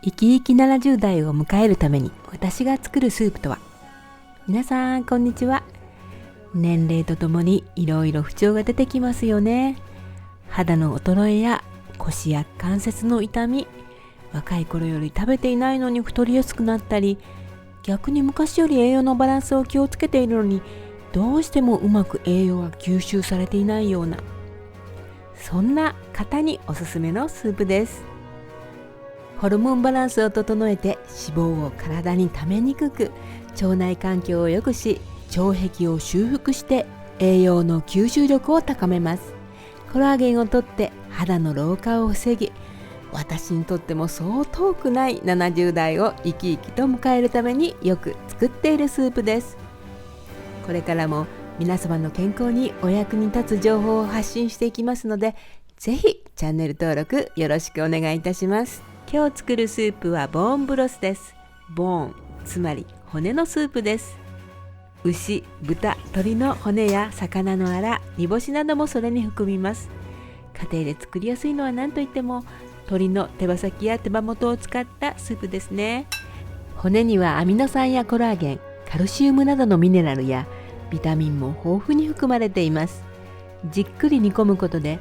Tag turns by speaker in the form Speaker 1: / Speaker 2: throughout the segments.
Speaker 1: 生き生き70代を迎えるために私が作るスープとは。皆さんこんにちは。年齢とともにいろいろ不調が出てきますよね。肌の衰えや腰や関節の痛み、若い頃より食べていないのに太りやすくなったり、逆に昔より栄養のバランスを気をつけているのにどうしてもうまく栄養が吸収されていないような、そんな方におすすめのスープです。ホルモンバランスを整えて脂肪を体に溜めにくく、腸内環境を良くし、腸壁を修復して栄養の吸収力を高めます。コラーゲンをとって肌の老化を防ぎ、私にとってもそう遠くない70代を生き生きと迎えるためによく作っているスープです。これからも皆様の健康にお役に立つ情報を発信していきますので、ぜひチャンネル登録よろしくお願いいたします。今日作るスープはボーンブロスです。ボーン、つまり骨のスープです。牛、豚、鶏の骨や魚のアラ、煮干しなどもそれに含みます。家庭で作りやすいのは何といっても鶏の手羽先や手羽元を使ったスープですね。骨にはアミノ酸やコラーゲン、カルシウムなどのミネラルやビタミンも豊富に含まれています。じっくり煮込むことで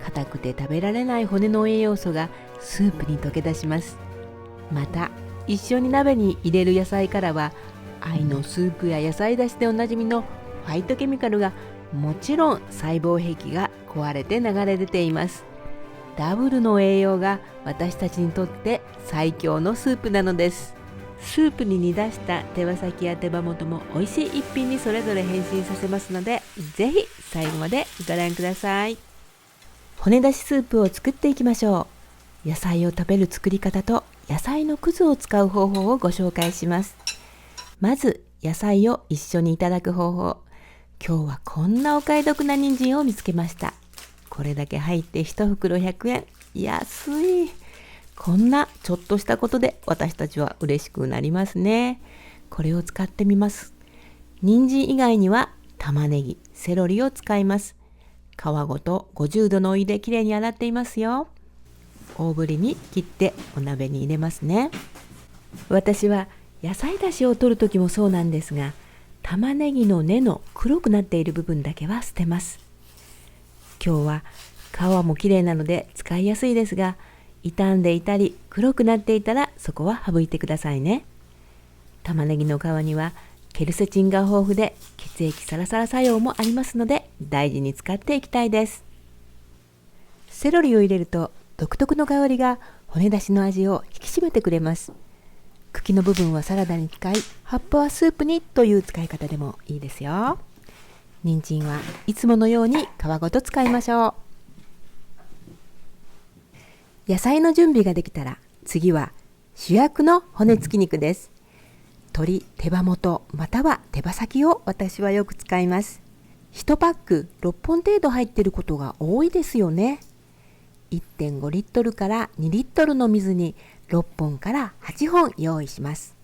Speaker 1: 硬くて食べられない骨の栄養素がスープに溶け出します。また一緒に鍋に入れる野菜からは愛のスープや野菜だしでおなじみのファイトケミカルがもちろん細胞壁が壊れて流れ出ています。ダブルの栄養が私たちにとって最強のスープなのです。スープに煮出した手羽先や手羽元も美味しい一品にそれぞれ変身させますので、ぜひ最後までご覧ください。骨出しスープを作っていきましょう。野菜を食べる作り方と野菜のくずを使う方法をご紹介します。まず野菜を一緒にいただく方法。今日はこんなお買い得な人参を見つけました。これだけ入って1袋100円。安い。こんなちょっとしたことで私たちは嬉しくなりますね。これを使ってみます。人参以外には玉ねぎ、セロリを使います。皮ごと50度のお湯できれいに洗っていますよ。大ぶりに切ってお鍋に入れますね。私は野菜だしを取る時もそうなんですが、玉ねぎの根の黒くなっている部分だけは捨てます。今日は皮もきれいなので使いやすいですが、傷んでいたり黒くなっていたらそこは省いてくださいね。玉ねぎの皮にはケルセチンが豊富で血液サラサラ作用もありますので大事に使っていきたいです。セロリを入れると独特の香りが骨出しの味を引き締めてくれます。茎の部分はサラダに使い、葉っぱはスープにという使い方でもいいですよ。人参はいつものように皮ごと使いましょう。野菜の準備ができたら次は主役の骨付き肉です。鶏手羽元または手羽先を私はよく使います。1パック6本程度入っていることが多いですよね。1.5 リットルから2リットルの水に6本から8本用意します。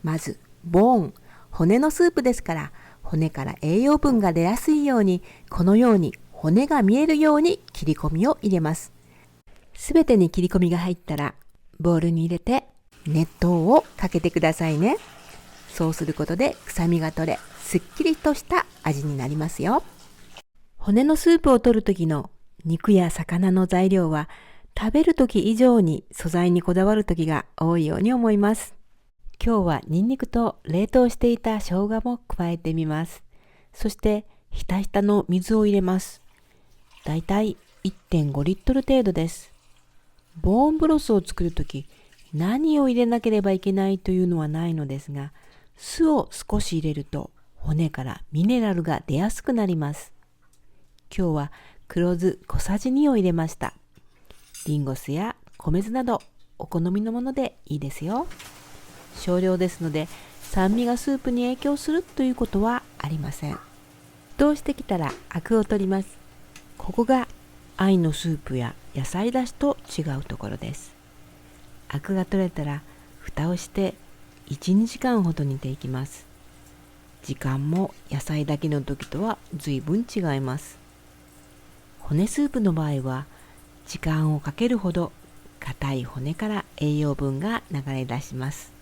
Speaker 1: まずボーン、骨のスープですから骨から栄養分が出やすいように、このように骨が見えるように切り込みを入れます。すべてに切り込みが入ったらボウルに入れて熱湯をかけてくださいね。そうすることで臭みが取れ、すっきりとした味になりますよ。骨のスープを取る時の肉や魚の材料は食べる時以上に素材にこだわる時が多いように思います。今日はニンニクと冷凍していた生姜も加えてみます。そしてひたひたの水を入れます。だいたい 1.5 リットル程度です。ボーンブロスを作るとき何を入れなければいけないというのはないのですが、酢を少し入れると骨からミネラルが出やすくなります。今日は黒酢小さじ2を入れました。リンゴ酢や米酢などお好みのものでいいですよ。少量ですので酸味がスープに影響するということはありません。沸騰してきたらアクを取ります。ここが愛のスープや野菜だしと違うところです。アクが取れたら蓋をして1、2時間ほど煮ていきます。時間も野菜だけの時とは随分違います。骨スープの場合は時間をかけるほど硬い骨から栄養分が流れ出します。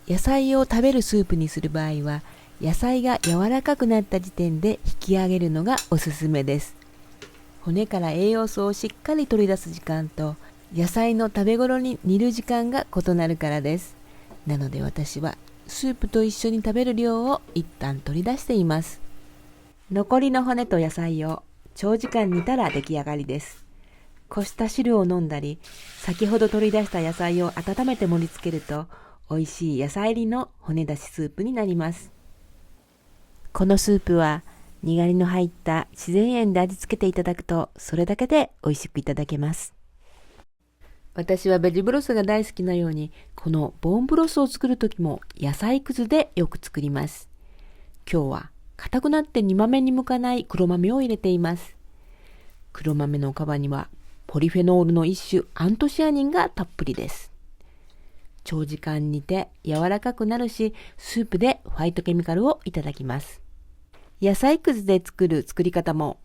Speaker 1: 野菜を食べるスープにする場合は、野菜が柔らかくなった時点で引き上げるのがおすすめです。骨から栄養素をしっかり取り出す時間と、野菜の食べ頃に煮る時間が異なるからです。なので私はスープと一緒に食べる量を一旦取り出しています。残りの骨と野菜を長時間煮たら出来上がりです。こした汁を飲んだり、先ほど取り出した野菜を温めて盛り付けると、美味しい野菜入りの骨出しスープになります。このスープはにがりの入った自然塩で味付けていただくと、それだけで美味しくいただけます。私はベジブロスが大好きなように、このボーンブロスを作るときも野菜くずでよく作ります。今日は硬くなって煮豆に向かない黒豆を入れています。黒豆の皮にはポリフェノールの一種アントシアニンがたっぷりです。長時間煮て柔らかくなるし、スープでファイトケミカルをいただきます。野菜くずで作る作り方も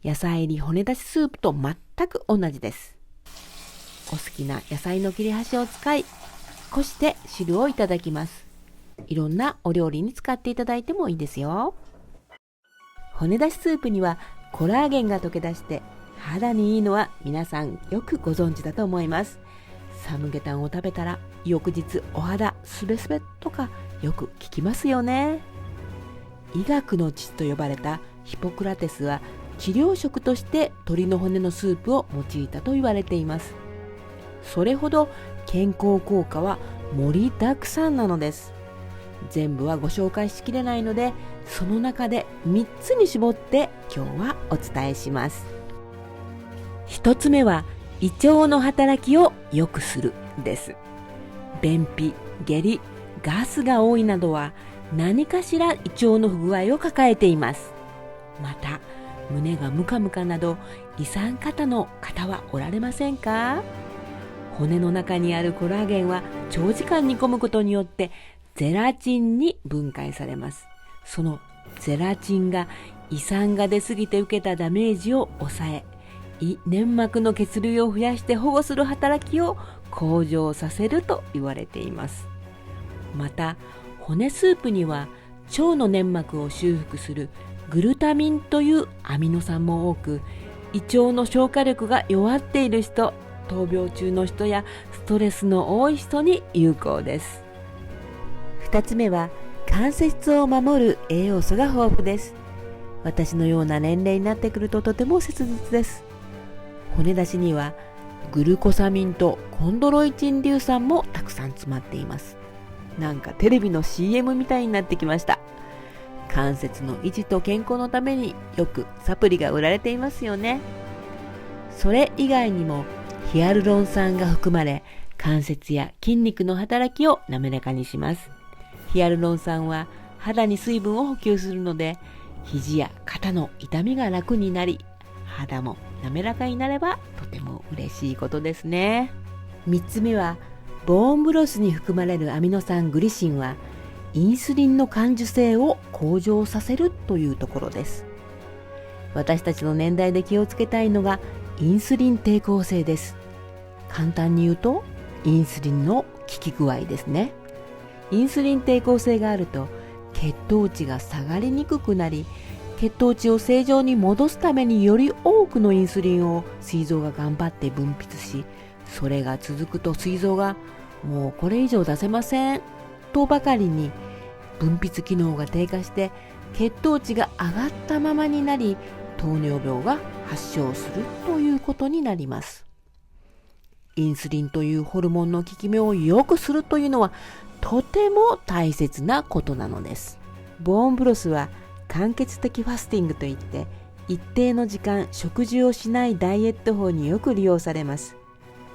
Speaker 1: 野菜入り骨出しスープと全く同じです。お好きな野菜の切れ端を使い、こして汁をいただきます。いろんなお料理に使っていただいてもいいですよ。骨出しスープにはコラーゲンが溶け出して肌にいいのは皆さんよくご存知だと思います。サムゲタンを食べたら翌日お肌スベスベとかよく聞きますよね。医学の父と呼ばれたヒポクラテスは治療食として鶏の骨のスープを用いたと言われています。それほど健康効果は盛りだくさんなのです。全部はご紹介しきれないので、その中で3つに絞って今日はお伝えします。1つ目は胃腸の働きを良くするです。便秘、下痢、ガスが多いなどは何かしら胃腸の不具合を抱えています。また胸がムカムカなど胃酸過多の方はおられませんか？骨の中にあるコラーゲンは長時間煮込むことによってゼラチンに分解されます。そのゼラチンが胃酸が出すぎて受けたダメージを抑え、胃粘膜の血流を増やして保護する働きを向上させると言われています。また骨スープには腸の粘膜を修復するグルタミンというアミノ酸も多く、胃腸の消化力が弱っている人、闘病中の人やストレスの多い人に有効です。2つ目は関節を守る栄養素が豊富です。私のような年齢になってくるととても切実です。骨出しにはグルコサミンとコンドロイチン硫酸もたくさん詰まっています。なんかテレビの CM みたいになってきました。関節の維持と健康のためによくサプリが売られていますよね。それ以外にもヒアルロン酸が含まれ、関節や筋肉の働きを滑らかにします。ヒアルロン酸は肌に水分を補給するので、肘や肩の痛みが楽になり、肌も滑らかになればとても嬉しいことですね。3つ目はボーンブロスに含まれるアミノ酸グリシンはインスリンの感受性を向上させるというところです。私たちの年代で気をつけたいのがインスリン抵抗性です。簡単に言うとインスリンの効き具合ですね。インスリン抵抗性があると血糖値が下がりにくくなり、血糖値を正常に戻すためにより多くのインスリンを膵臓が頑張って分泌し、それが続くと膵臓がもうこれ以上出せませんとばかりに分泌機能が低下して血糖値が上がったままになり、糖尿病が発症するということになります。インスリンというホルモンの効き目を良くするというのはとても大切なことなのです。ボーンブロスは間欠的ファスティングといって、一定の時間食事をしないダイエット法によく利用されます。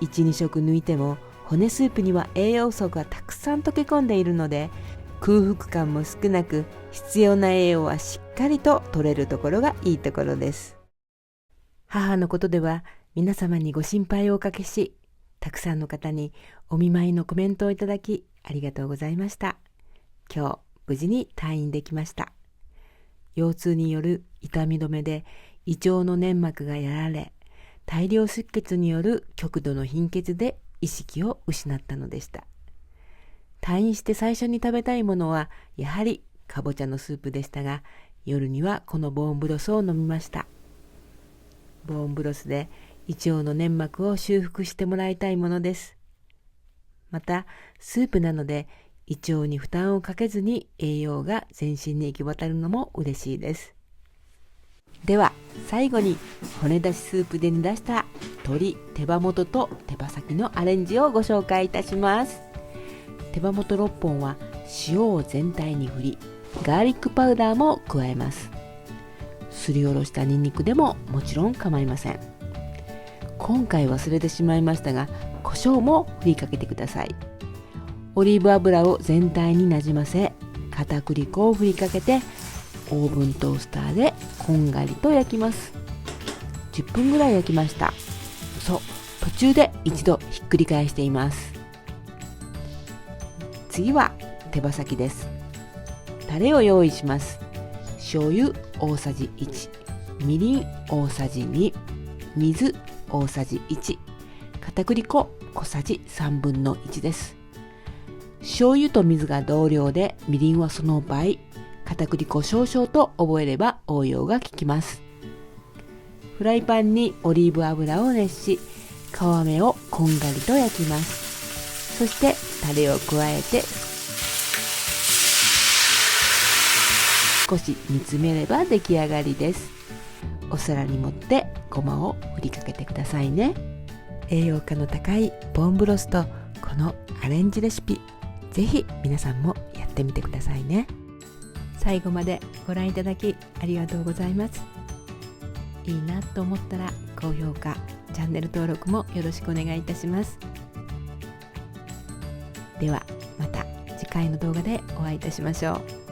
Speaker 1: 1、2食抜いても骨スープには栄養素がたくさん溶け込んでいるので、空腹感も少なく必要な栄養はしっかりと取れるところがいいところです。母のことでは皆様にご心配をおかけし、たくさんの方にお見舞いのコメントをいただきありがとうございました。今日無事に退院できました。腰痛による痛み止めで胃腸の粘膜がやられ、大量出血による極度の貧血で意識を失ったのでした。退院して最初に食べたいものはやはりかぼちゃのスープでしたが、夜にはこのボーンブロスを飲みました。ボーンブロスで胃腸の粘膜を修復してもらいたいものです。またスープなので胃腸に負担をかけずに栄養が全身に行き渡るのも嬉しいです。では最後に骨出しスープで煮出した鶏手羽元と手羽先のアレンジをご紹介いたします。手羽元6本は塩を全体に振り、ガーリックパウダーも加えます。すりおろしたニンニクでももちろん構いません。今回忘れてしまいましたが、胡椒も振りかけてください。オリーブ油を全体になじませ、片栗粉を振りかけてオーブントースターでこんがりと焼きます。10分ぐらい焼きました。そう、途中で一度ひっくり返しています。次は手羽先です。タレを用意します。醤油大さじ1、みりん大さじ2、水大さじ1、片栗粉小さじ3分の1です。醤油と水が同量で、みりんはその倍、片栗粉少々と覚えれば応用が効きます。フライパンにオリーブ油を熱し、皮目をこんがりと焼きます。そしてタレを加えて少し煮詰めれば出来上がりです。お皿に盛ってごまを振りかけてくださいね。栄養価の高いボーンブロスとこのアレンジレシピ、ぜひ皆さんもやってみてくださいね。最後までご覧いただきありがとうございます。いいなと思ったら高評価、チャンネル登録もよろしくお願いいたします。ではまた次回の動画でお会いいたしましょう。